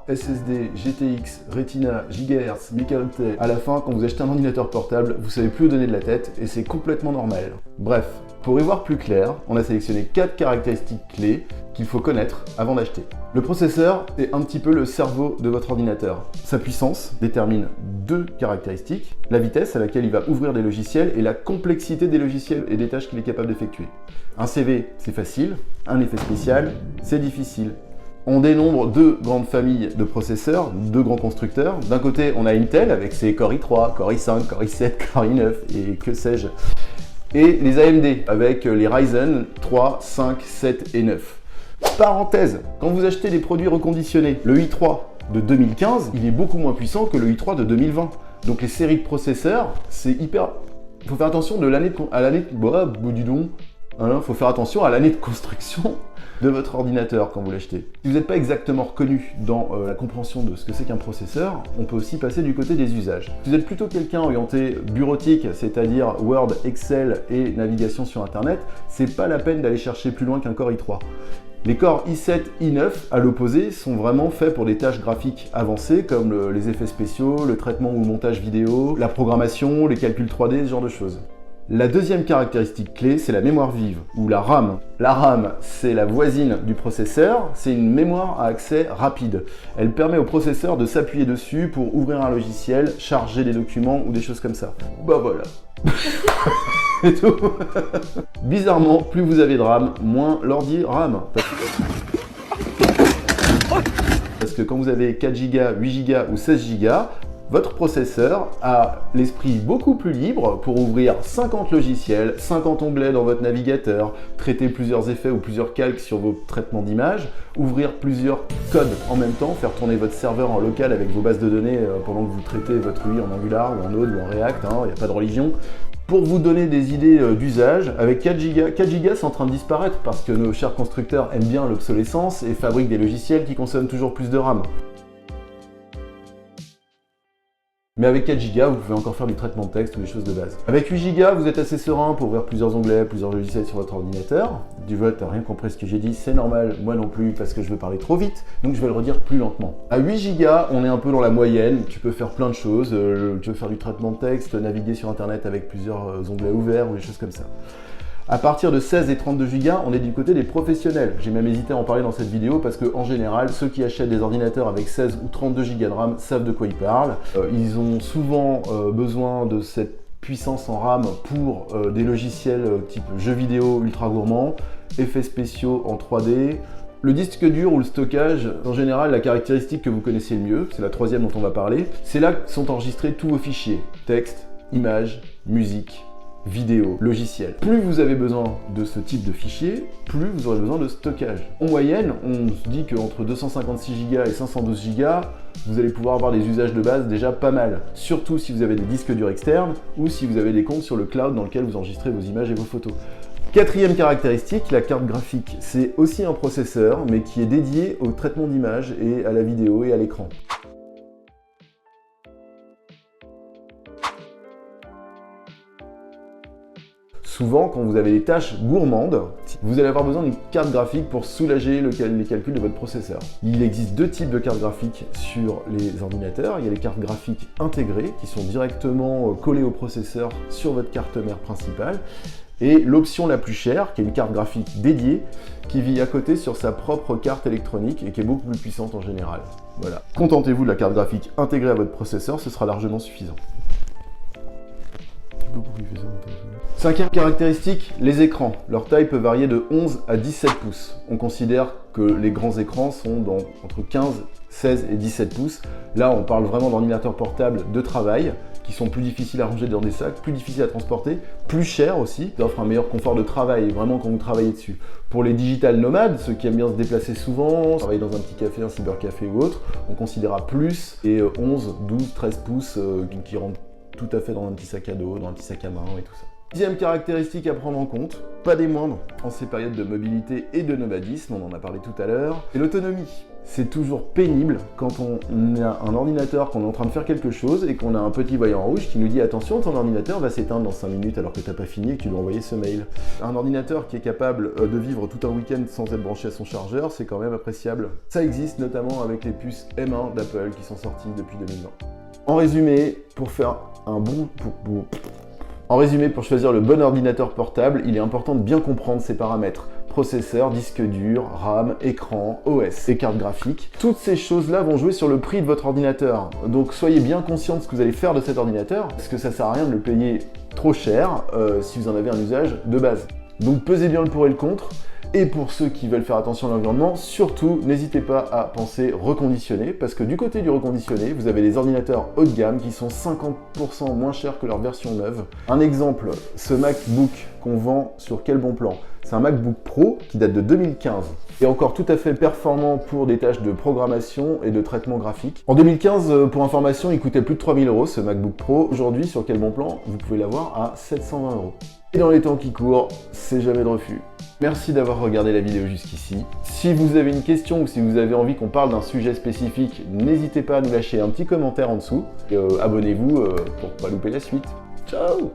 SSD, GTX, Retina, GHz, mégaoctets. À la fin, quand vous achetez un ordinateur portable, vous savez plus où donner de la tête et c'est complètement normal. Bref, pour y voir plus clair, on a sélectionné 4 caractéristiques clés qu'il faut connaître avant d'acheter. Le processeur est un petit peu le cerveau de votre ordinateur. Sa puissance détermine 2 caractéristiques, la vitesse à laquelle il va ouvrir des logiciels et la complexité des logiciels et des tâches qu'il est capable d'effectuer. Un CV, c'est facile, un effet spécial, c'est difficile. On dénombre 2 grandes familles de processeurs, 2 grands constructeurs. D'un côté, on a Intel avec ses Core i3, Core i5, Core i7, Core i9 et que sais-je. Et les AMD avec les Ryzen 3, 5, 7 et 9. Parenthèse, quand vous achetez des produits reconditionnés, le i3 de 2015, il est beaucoup moins puissant que le i3 de 2020. Donc les séries de processeurs, c'est hyper... Il faut faire attention de l'année à l'année... Bah, dis donc. Il faut faire attention à l'année de construction de votre ordinateur quand vous l'achetez. Si vous n'êtes pas exactement reconnu dans la compréhension de ce que c'est qu'un processeur, on peut aussi passer du côté des usages. Si vous êtes plutôt quelqu'un orienté bureautique, c'est-à-dire Word, Excel et navigation sur Internet, c'est pas la peine d'aller chercher plus loin qu'un Core i3. Les Core i7, i9, à l'opposé, sont vraiment faits pour des tâches graphiques avancées comme les effets spéciaux, le traitement ou le montage vidéo, la programmation, les calculs 3D, ce genre de choses. La deuxième caractéristique clé, c'est la mémoire vive, ou la RAM. La RAM, c'est la voisine du processeur, c'est une mémoire à accès rapide. Elle permet au processeur de s'appuyer dessus pour ouvrir un logiciel, charger des documents ou des choses comme ça. Bah voilà. C'est tout. Bizarrement, plus vous avez de RAM, moins l'ordi RAM. Parce que quand vous avez 4 Go, 8 Go ou 16 Go, votre processeur a l'esprit beaucoup plus libre pour ouvrir 50 logiciels, 50 onglets dans votre navigateur, traiter plusieurs effets ou plusieurs calques sur vos traitements d'images, ouvrir plusieurs codes en même temps, faire tourner votre serveur en local avec vos bases de données pendant que vous traitez votre UI en Angular ou en Node ou en React, il n'y a pas de religion. Pour vous donner des idées d'usage, avec 4 Go, c'est en train de disparaître parce que nos chers constructeurs aiment bien l'obsolescence et fabriquent des logiciels qui consomment toujours plus de RAM. Mais avec 4 Go, vous pouvez encore faire du traitement de texte ou des choses de base. Avec 8 Go, vous êtes assez serein pour ouvrir plusieurs onglets, plusieurs logiciels sur votre ordinateur. Du vote, t'as rien compris ce que j'ai dit, c'est normal, moi non plus, parce que je veux parler trop vite, donc je vais le redire plus lentement. À 8 Go, on est un peu dans la moyenne, tu peux faire plein de choses, tu veux faire du traitement de texte, naviguer sur internet avec plusieurs onglets ouverts ou des choses comme ça. À partir de 16 et 32 Go, on est du côté des professionnels. J'ai même hésité à en parler dans cette vidéo parce que en général, ceux qui achètent des ordinateurs avec 16 ou 32 Go de RAM savent de quoi ils parlent. Ils ont souvent besoin de cette puissance en RAM pour des logiciels type jeux vidéo ultra gourmands, effets spéciaux en 3D. Le disque dur ou le stockage, en général, la caractéristique que vous connaissez le mieux, c'est la troisième dont on va parler, c'est là que sont enregistrés tous vos fichiers, texte, images, musique, vidéo, logiciel. Plus vous avez besoin de ce type de fichier, plus vous aurez besoin de stockage. En moyenne, on se dit qu'entre 256 Go et 512 Go, vous allez pouvoir avoir des usages de base déjà pas mal. Surtout si vous avez des disques durs externes ou si vous avez des comptes sur le cloud dans lequel vous enregistrez vos images et vos photos. Quatrième caractéristique, la carte graphique. C'est aussi un processeur, mais qui est dédié au traitement d'images et à la vidéo et à l'écran. Souvent, quand vous avez des tâches gourmandes, vous allez avoir besoin d'une carte graphique pour soulager les calculs de votre processeur. Il existe 2 types de cartes graphiques sur les ordinateurs. Il y a les cartes graphiques intégrées qui sont directement collées au processeur sur votre carte mère principale. Et l'option la plus chère, qui est une carte graphique dédiée, qui vit à côté sur sa propre carte électronique et qui est beaucoup plus puissante en général. Voilà. Contentez-vous de la carte graphique intégrée à votre processeur, ce sera largement suffisant. Cinquième caractéristique, les écrans. Leur taille peut varier de 11 à 17 pouces. On considère que les grands écrans sont entre 15, 16 et 17 pouces. Là, on parle vraiment d'ordinateurs portables de travail qui sont plus difficiles à ranger dans des sacs, plus difficiles à transporter, plus chers aussi, qui offrent un meilleur confort de travail, vraiment quand vous travaillez dessus. Pour les digital nomades, ceux qui aiment bien se déplacer souvent, travailler dans un petit café, un cybercafé ou autre, on considérera plus et 11, 12, 13 pouces qui rentrent tout à fait dans un petit sac à dos, dans un petit sac à main et tout ça. Deuxième caractéristique à prendre en compte, pas des moindres, en ces périodes de mobilité et de nomadisme, on en a parlé tout à l'heure, c'est l'autonomie. C'est toujours pénible quand on a un ordinateur, qu'on est en train de faire quelque chose et qu'on a un petit voyant rouge qui nous dit attention, ton ordinateur va s'éteindre dans 5 minutes alors que t'as pas fini et que tu dois envoyer ce mail. Un ordinateur qui est capable de vivre tout un week-end sans être branché à son chargeur, c'est quand même appréciable. Ça existe notamment avec les puces M1 d'Apple qui sont sorties depuis 2020. En résumé, pour faire un bon... En résumé, pour choisir le bon ordinateur portable, il est important de bien comprendre ses paramètres. Processeur, disque dur, RAM, écran, OS et carte graphique. Toutes ces choses-là vont jouer sur le prix de votre ordinateur. Donc soyez bien conscient de ce que vous allez faire de cet ordinateur, parce que ça sert à rien de le payer trop cher si vous en avez un usage de base. Donc pesez bien le pour et le contre. Et pour ceux qui veulent faire attention à l'environnement, surtout, n'hésitez pas à penser reconditionner, parce que du côté du reconditionné, vous avez des ordinateurs haut de gamme qui sont 50% moins chers que leur version neuve. Un exemple, ce MacBook qu'on vend sur Quel Bon Plan, c'est un MacBook Pro qui date de 2015 et encore tout à fait performant pour des tâches de programmation et de traitement graphique. En 2015, pour information, il coûtait plus de 3000 € ce MacBook Pro. Aujourd'hui, sur Quel Bon Plan, vous pouvez l'avoir à 720 €. Et dans les temps qui courent, c'est jamais de refus. Merci d'avoir regardé la vidéo jusqu'ici. Si vous avez une question ou si vous avez envie qu'on parle d'un sujet spécifique, n'hésitez pas à nous lâcher un petit commentaire en dessous. Et abonnez-vous pour ne pas louper la suite. Ciao!